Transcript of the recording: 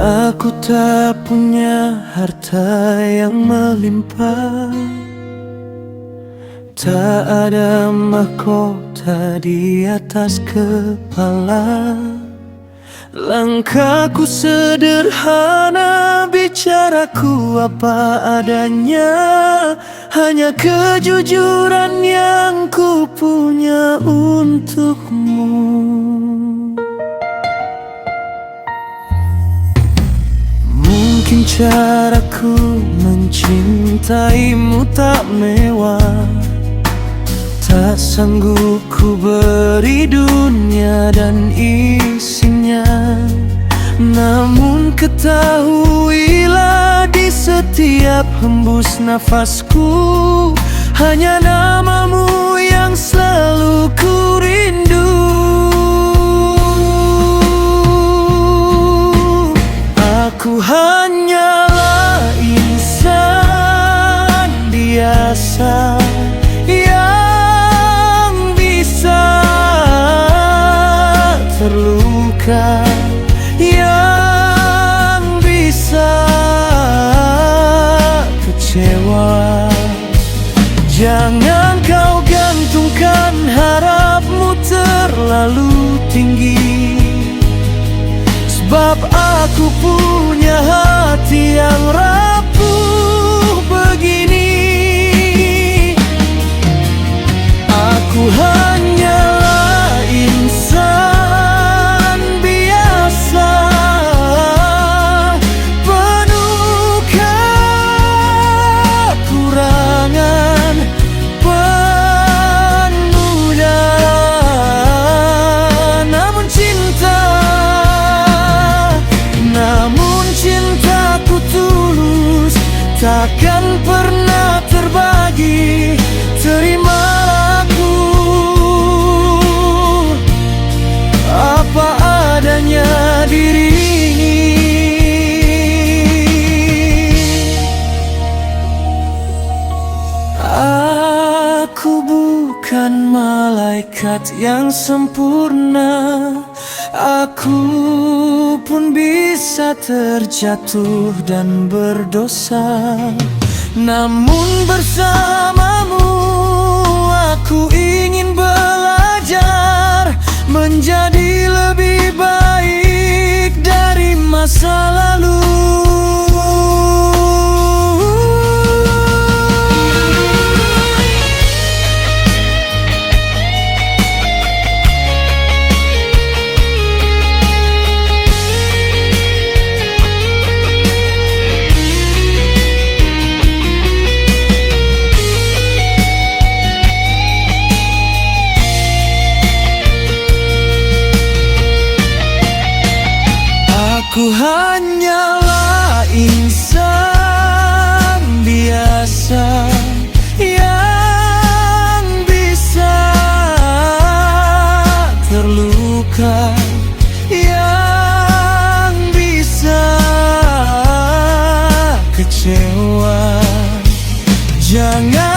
Aku tak punya harta yang melimpah, tak ada mahkota di atas kepala. Langkahku sederhana, bicaraku apa adanya, hanya kejujuran yang ku punya untukmu. Mungkin caraku mencintaimu tak mewah, tak sanggup ku beri dunia dan isinya. Namun ketahuilah, di setiap hembus nafasku hanya namamu yang selalu ku rindu. Aku hanyalah insan biasa yang bisa terluka, yang bisa kecewa. Jangan kau gantungkan harapmu terlalu tinggi, sebab aku punya hati yang rapuh begini. Aku hanyalah insan biasa, penuh kekurangan, penuh darah. Namun cintaku tulus, takkan pernah terbagi. Terimalah aku apa adanya diri ini. Aku bukan malaikat yang sempurna, aku pun bisa terjatuh dan berdosa. Namun bersamamu aku ingin belajar menjadi lebih baik dari masa lalu. Aku hanyalah insan biasa yang bisa terluka, yang bisa kecewa. Jangan